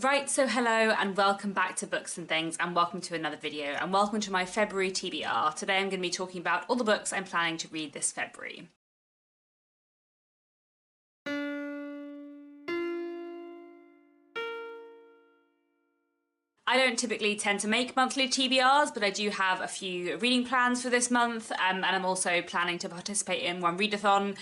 Right, so hello and welcome back to Books and Things, and welcome to another video, and welcome to my February TBR. Today I'm going to be talking about all the books I'm planning to read this February. I don't typically tend to make monthly TBRs, but I do have a few reading plans for this month, and I'm also planning to participate in one readathon,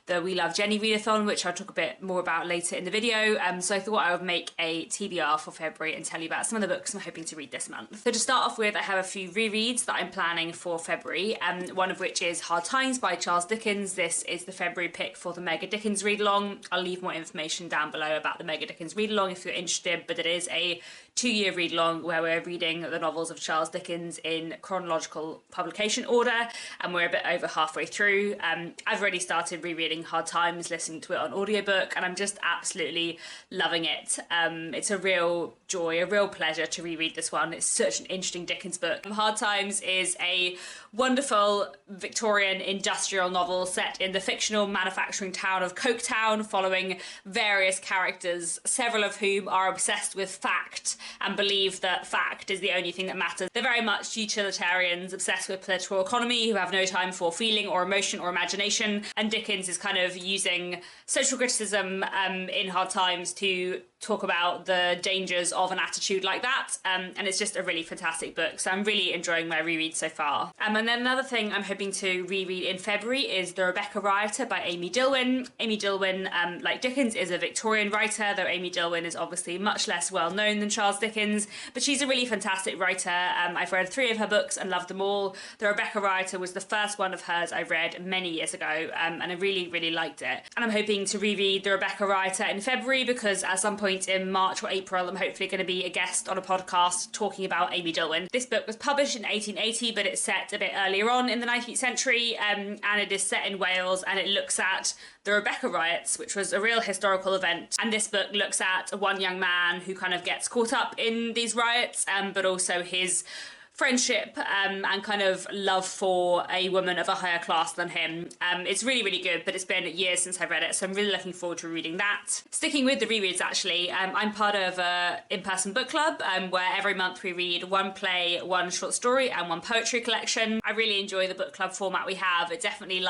the We Love Jenny Readathon, which I'll talk a bit more about later in the video. So I thought I would make a TBR for February and tell you about some of the books I'm hoping to read this month. So to start off with, I have a few rereads that I'm planning for February, one of which is Hard Times by Charles Dickens. This is the February pick for the Mega Dickens read-along. I'll leave more information down below about the Mega Dickens read-along if you're interested, but it is a 2-year read-along where we're reading the novels of Charles Dickens in chronological publication order, and we're a bit over halfway through. I've already started rereading Hard Times, listening to it on audiobook, and I'm just absolutely loving it. It's a real joy, a real pleasure to reread this one. It's such an interesting Dickens book. Hard Times is a wonderful Victorian industrial novel set in the fictional manufacturing town of Coketown, following various characters, several of whom are obsessed with fact and believe that fact is the only thing that matters. They're very much utilitarians, obsessed with political economy, who have no time for feeling or emotion or imagination, and Dickens is kind of using social criticism in Hard Times to talk about the dangers of an attitude like that, and it's just a really fantastic book, so I'm really enjoying my reread so far. And then another thing I'm hoping to reread in February is The Rebecca Rioter by Amy Dilwyn. Amy Dilwyn, like Dickens, is a Victorian writer, though Amy Dilwyn is obviously much less well known than Charles Dickens, but she's a really fantastic writer. I've read 3 of her books and loved them all. The Rebecca Rioter was the first one of hers I read many years ago, and I really liked it. And I'm hoping to reread The Rebecca Rioter in February because at some point in March or April I'm hopefully going to be a guest on a podcast talking about Amy Dilwyn. This book was published in 1880, but it's set a bit earlier on in the 19th century, and it is set in Wales, and it looks at the Rebecca riots, which was a real historical event. And this book looks at one young man who kind of gets caught up in these riots, but also his friendship and kind of love for a woman of a higher class than him. It's really good, but it's been years since I've read it, so I'm really looking forward to reading that. Sticking with the rereads, actually, I'm part of a in-person book club where every month we read one play, one short story, and one poetry collection. I really enjoy the book club format we have. It definitely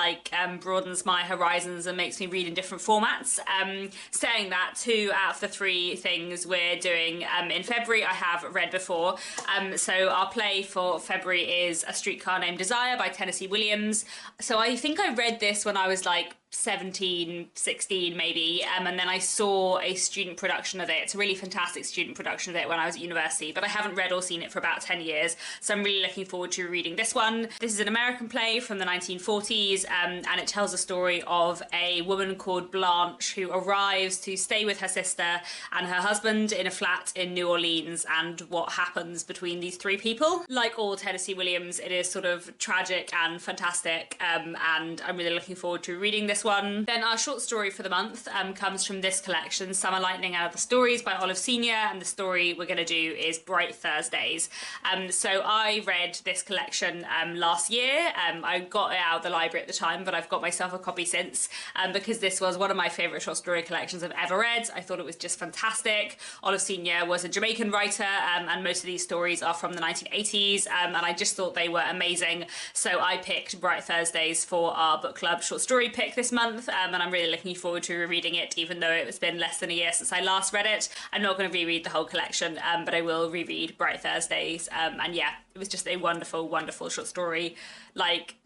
broadens my horizons and makes me read in different formats. Saying that, 2 out of the 3 things we're doing in February I have read before. So our play for February is A Streetcar Named Desire by Tennessee Williams. So I think I read this when I was 17, 16 maybe, and then I saw a student production of it. It's a really fantastic student production of it when I was at university, but I haven't read or seen it for about 10 years, so I'm really looking forward to reading this one. This is an American play from the 1940s, and it tells a story of a woman called Blanche who arrives to stay with her sister and her husband in a flat in New Orleans, and what happens between these 3 people. Like all Tennessee Williams, it is sort of tragic and fantastic, and I'm really looking forward to reading this one. Then our short story for the month comes from this collection, Summer Lightning Out of the Stories by Olive Senior, and the story we're going to do is Bright Thursdays. So I read this collection last year. I got it out of the library at the time, but I've got myself a copy since because this was one of my favourite short story collections I've ever read. I thought it was just fantastic. Olive Senior was a Jamaican writer, and most of these stories are from the 1980s, and I just thought they were amazing. So I picked Bright Thursdays for our book club short story pick this month, and I'm really looking forward to rereading it, even though it's been less than a year since I last read it. I'm not going to reread the whole collection, but I will reread Bright Thursdays, and yeah, it was just a wonderful short story.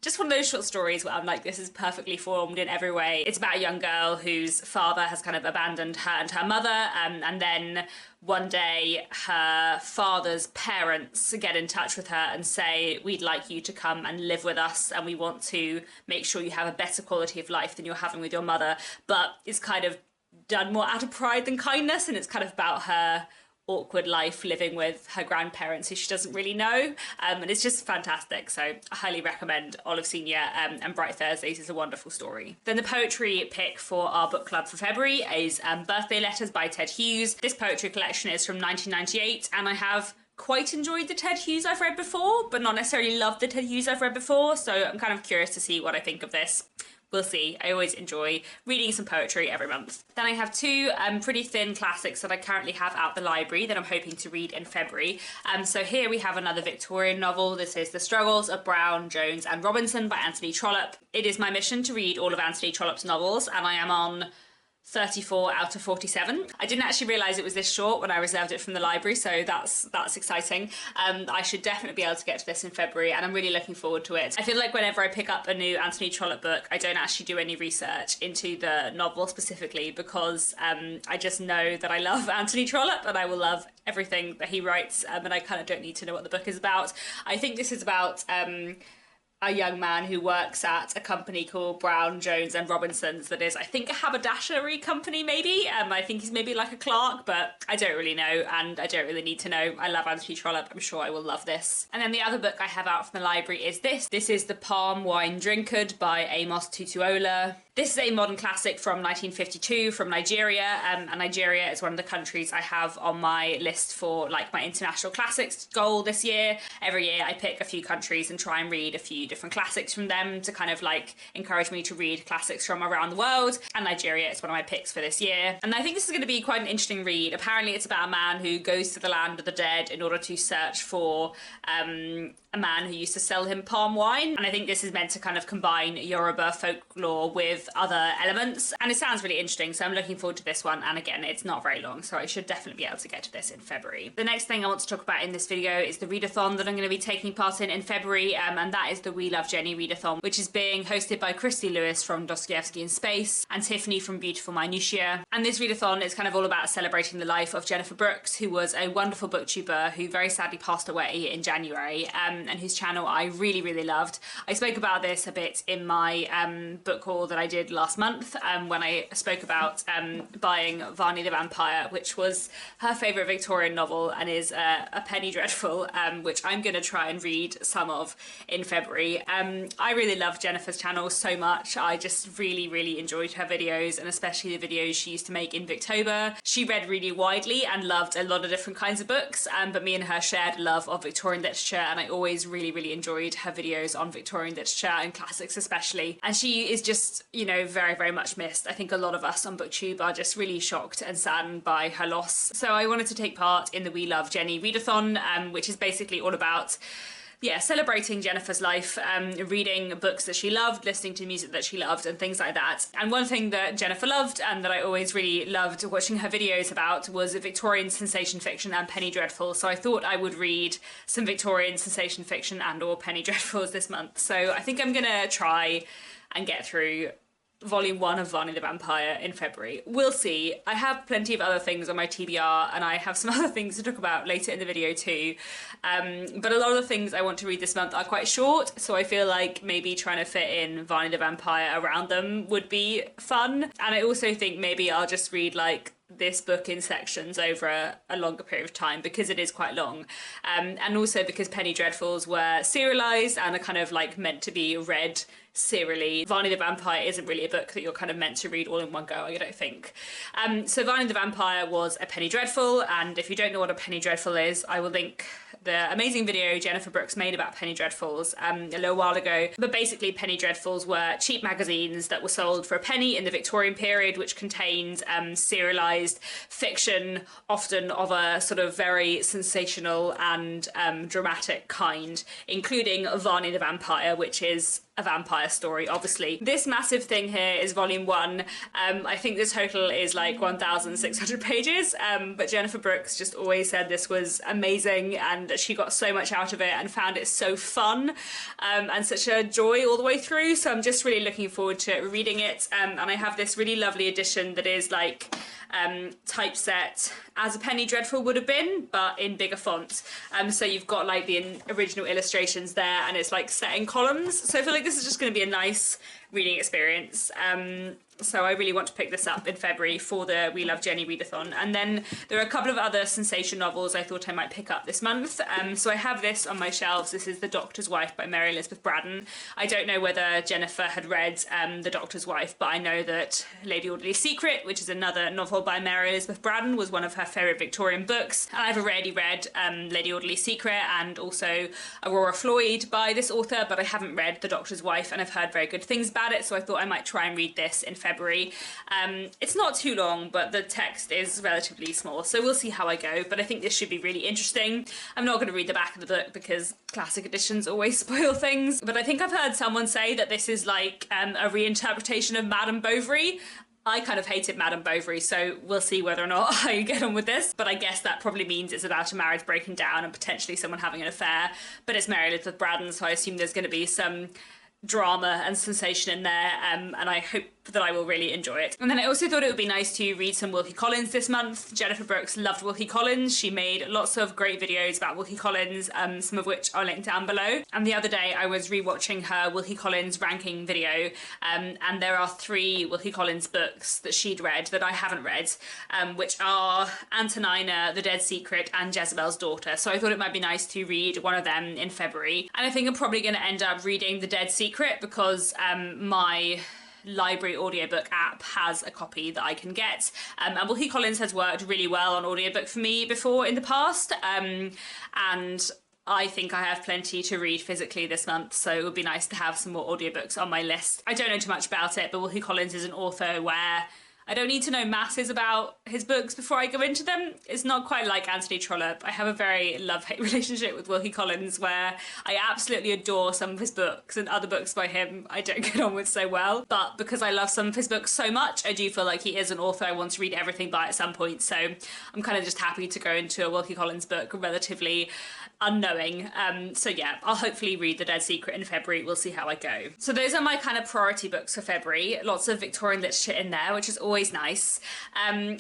Just one of those short stories where I'm like, this is perfectly formed in every way. It's about a young girl whose father has kind of abandoned her and her mother, and then one day her father's parents get in touch with her and say, we'd like you to come and live with us, and we want to make sure you have a better quality of life than you're having with your mother. But it's kind of done more out of pride than kindness, and it's kind of about her awkward life living with her grandparents who she doesn't really know, and it's just fantastic. So I highly recommend Olive Senior, and Bright Thursdays is a wonderful story. Then the poetry pick for our book club for February is Birthday Letters by Ted Hughes. This poetry collection is from 1998, and I have quite enjoyed the Ted Hughes I've read before, but not necessarily loved the Ted Hughes I've read before, so I'm kind of curious to see what I think of this. we'll see. I always enjoy reading some poetry every month. Then I have two pretty thin classics that I currently have out the library that I'm hoping to read in February. So here we have another Victorian novel. This is The Struggles of Brown, Jones and Robinson by Anthony Trollope. It is my mission to read all of Anthony Trollope's novels, and I am on 34 out of 47. I didn't actually realise it was this short when I reserved it from the library, so that's exciting. I should definitely be able to get to this in February, and I'm really looking forward to it. I feel like whenever I pick up a new Anthony Trollope book, I don't actually do any research into the novel specifically, because I just know that I love Anthony Trollope and I will love everything that he writes, and I kind of don't need to know what the book is about. I think this is about a young man who works at a company called Brown, Jones and Robinson's that is, I think, a haberdashery company maybe. I think he's maybe like a clerk, but I don't really know and I don't really need to know. I love Anthony Trollope. I'm sure I will love this. And then the other book I have out from the library is this. This is The Palm Wine Drinkard by Amos Tutuola. This is a modern classic from 1952 from Nigeria, and Nigeria is one of the countries I have on my list for like my international classics goal this year. Every year I pick a few countries and try and read a few different classics from them to kind of like encourage me to read classics from around the world, and Nigeria is one of my picks for this year. And I think this is going to be quite an interesting read. Apparently it's about a man who goes to the land of the dead in order to search for a man who used to sell him palm wine, and I think this is meant to kind of combine Yoruba folklore with other elements, and it sounds really interesting, so I'm looking forward to this one. And again, it's not very long, so I should definitely be able to get to this in February. The next thing I want to talk about in this video is the readathon that I'm going to be taking part in February, and that is the We Love Jenny Readathon, which is being hosted by Christy Luis from Dostoevsky in Space and Tiffany from Beautiful Minutiae. And this readathon is kind of all about celebrating the life of Jennifer Brooks, who was a wonderful booktuber who very sadly passed away in January, and whose channel I really, really loved. I spoke about this a bit in my book haul that I did last month when I spoke about buying Varney the Vampire, which was her favourite Victorian novel and is a penny dreadful, which I'm going to try and read some of in February. I really love Jennifer's channel so much. I just really, really enjoyed her videos, and especially the videos she used to make in Booktuber. She read really widely and loved a lot of different kinds of books, but me and her shared a love of Victorian literature, and I always really, really enjoyed her videos on Victorian literature and classics especially. And she is just, you know, very, very much missed. I think a lot of us on Booktube are just really shocked and saddened by her loss. So I wanted to take part in the We Love Jenny Readathon, which is basically all about celebrating Jennifer's life, reading books that she loved, listening to music that she loved, and things like that. And one thing that Jennifer loved and that I always really loved watching her videos about was Victorian sensation fiction and penny dreadfuls. So I thought I would read some Victorian sensation fiction and or penny dreadfuls this month. So I think I'm gonna try and get through Volume 1 of Varney the Vampire in February. We'll see. I have plenty of other things on my TBR, and I have some other things to talk about later in the video too. But a lot of the things I want to read this month are quite short, so I feel like maybe trying to fit in Varney the Vampire around them would be fun. And I also think maybe I'll just read like this book in sections over a longer period of time, because it is quite long, and also because penny dreadfuls were serialized and are kind of like meant to be read serially. Varney the Vampire isn't really a book that you're kind of meant to read all in one go, I don't think. So Varney the Vampire was a penny dreadful, and if you don't know what a penny dreadful is, I will link the amazing video Jennifer Brooks made about penny dreadfuls a little while ago. But basically penny dreadfuls were cheap magazines that were sold for a penny in the Victorian period, which contained serialized fiction, often of a sort of very sensational and dramatic kind, including Varney the Vampire, which is a vampire story, obviously. This massive thing here is volume 1. I think the total is like 1,600 pages, but Jennifer Brooks just always said this was amazing and she got so much out of it and found it so fun and such a joy all the way through. So I'm just really looking forward to reading it. And I have this really lovely edition that is like typeset as a penny dreadful would have been, but in bigger font. So you've got like the original illustrations there, and it's like set in columns. So I feel like this is just going to be a nice reading experience. So I really want to pick this up in February for the We Love Jenny Readathon. And then there are a couple of other sensation novels I thought I might pick up this month. So I have this on my shelves. This is The Doctor's Wife by Mary Elizabeth Braddon. I don't know whether Jennifer had read The Doctor's Wife, but I know that Lady Audley's Secret, which is another novel by Mary Elizabeth Braddon, was one of her favourite Victorian books. And I've already read Lady Audley's Secret and also Aurora Floyd by this author, but I haven't read The Doctor's Wife, and I've heard very good things about about it, so I thought I might try and read this in February. It's not too long, but the text is relatively small, so we'll see how I go, but I think this should be really interesting. I'm not going to read the back of the book because classic editions always spoil things, but I think I've heard someone say that this is like a reinterpretation of Madame Bovary. I kind of hated Madame Bovary, so we'll see whether or not I get on with this. But I guess that probably means it's about a marriage breaking down and potentially someone having an affair. But it's Mary Elizabeth Braddon, so I assume there's going to be some drama and sensation in there, and I hope that I will really enjoy it. And then I also thought it would be nice to read some Wilkie Collins this month. Jennifer Brooks loved Wilkie Collins. She made lots of great videos about Wilkie Collins, some of which I'll link down below. And the other day I was rewatching her Wilkie Collins ranking video, and there are 3 Wilkie Collins books that she'd read that I haven't read, which are Antonina, The Dead Secret, and Jezebel's Daughter. So I thought it might be nice to read one of them in February. And I think I'm probably going to end up reading The Dead Secret because my library audiobook app has a copy that I can get, and Wilkie Collins has worked really well on audiobook for me before in the past, and I think I have plenty to read physically this month, so it would be nice to have some more audiobooks on my list. I don't know too much about it, but Wilkie Collins is an author where I don't need to know masses about his books before I go into them. It's not quite like Anthony Trollope. I have a very love-hate relationship with Wilkie Collins where I absolutely adore some of his books, and other books by him I don't get on with so well. But because I love some of his books so much, I do feel like he is an author I want to read everything by at some point. So I'm kind of just happy to go into a Wilkie Collins book relatively unknowing. So yeah, I'll hopefully read The Dead Secret in February. We'll see how I go. So those are my kind of priority books for February. Lots of Victorian literature in there, which is always nice.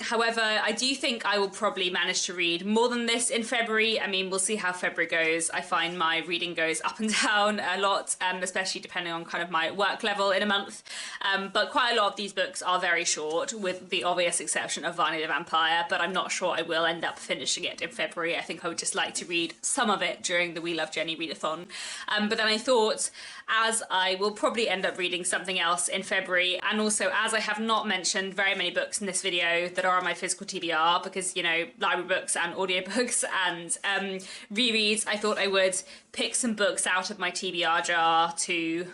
However, I do think I will probably manage to read more than this in February. I mean, we'll see how February goes. I find my reading goes up and down a lot, especially depending on kind of my work level in a month. But quite a lot of these books are very short, with the obvious exception of Varney the Vampire, but I'm not sure I will end up finishing it in February. I think I would just like to read some of it during the We Love Jenny Readathon. But then I thought, as I will probably end up reading something else in February, and also as I have not mentioned very many books in this video that are on my physical TBR, because, you know, library books and audiobooks and rereads, I thought I would pick some books out of my TBR jar to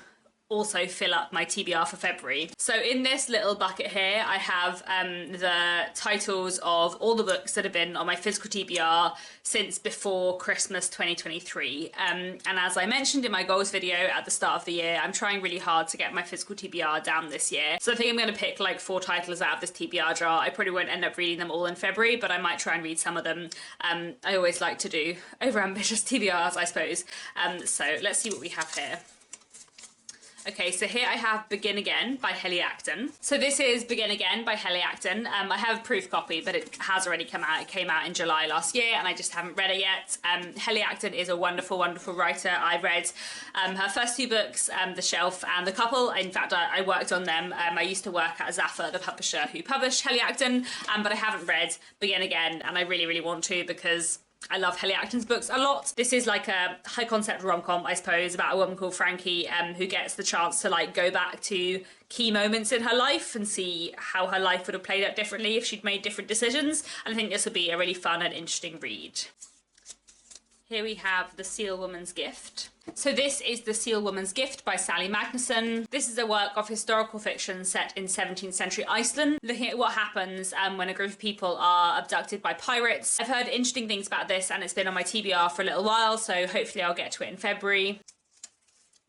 also fill up my TBR for February. So in this little bucket here, I have the titles of all the books that have been on my physical TBR since before Christmas 2023. And as I mentioned in my goals video at the start of the year, I'm trying really hard to get my physical TBR down this year. So I think I'm going to pick like 4 titles out of this TBR jar. I probably won't end up reading them all in February, but I might try and read some of them. I always like to do overambitious TBRs, I suppose. So let's see what we have here. Okay, so here I have Begin Again by Helly Acton. So this is Begin Again by Helly Acton. I have a proof copy, but it has already come out. It came out in July last year, and I just haven't read it yet. Helly Acton is a wonderful, wonderful writer. I read her first 2 books, The Shelf and The Couple. In fact, I worked on them. I used to work at Zaffa, the publisher who published Helly Acton, but I haven't read Begin Again, and I really, really want to because I love Helly Acton's books a lot. This is like a high concept rom-com, I suppose, about a woman called Frankie who gets the chance to like go back to key moments in her life and see how her life would have played out differently if she'd made different decisions. And I think this would be a really fun and interesting read. Here we have The Seal Woman's Gift. So this is The Seal Woman's Gift by Sally Magnusson. This is a work of historical fiction set in 17th century Iceland, looking at what happens when a group of people are abducted by pirates. I've heard interesting things about this and it's been on my TBR for a little while, so hopefully I'll get to it in February.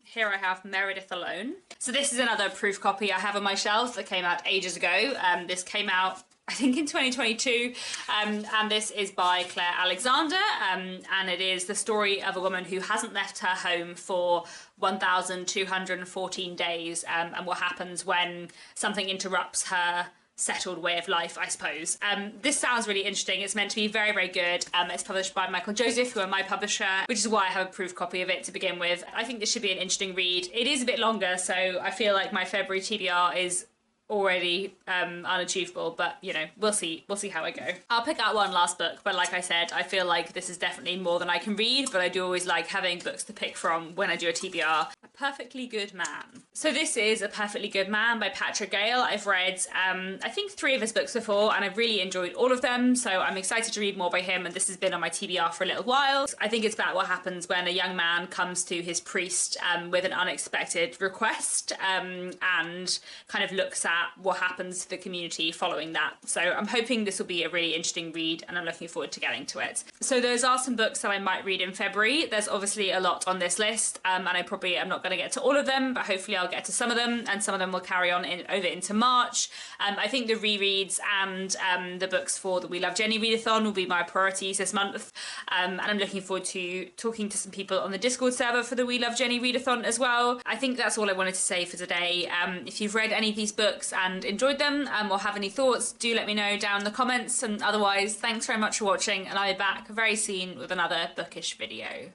Here I have Meredith Alone. So this is another proof copy I have on my shelf that came out ages ago. This came out I think in 2022, and this is by Claire Alexander, and it is the story of a woman who hasn't left her home for 1,214 days, and what happens when something interrupts her settled way of life, I suppose. This sounds really interesting. It's meant to be very, very good. It's published by Michael Joseph, who are my publisher, which is why I have a proof copy of it to begin with. I think this should be an interesting read. It is a bit longer, so I feel like my February TBR is already unachievable, but you know, we'll see how I go. I'll pick out one last book, but like I said, I feel like this is definitely more than I can read, but I do always like having books to pick from when I do a TBR. A Perfectly Good Man. So this is A Perfectly Good Man by Patrick Gale. I've read I think 3 of his books before, and I've really enjoyed all of them, so I'm excited to read more by him, and this has been on my TBR for a little while. I think it's about what happens when a young man comes to his priest with an unexpected request, and kind of looks at what happens to the community following that. So I'm hoping this will be a really interesting read, and I'm looking forward to getting to it. So those are some books that I might read in February. There's obviously a lot on this list, and I probably am not going to get to all of them, but hopefully I'll get to some of them, and some of them will carry on over into March. I think the rereads and the books for the We Love Jenny Readathon will be my priorities this month, and I'm looking forward to talking to some people on the Discord server for the We Love Jenny Readathon as well. I think that's all I wanted to say for today. If you've read any of these books and enjoyed them, or have any thoughts, do let me know down in the comments, and otherwise, thanks very much for watching, and I'll be back very soon with another bookish video.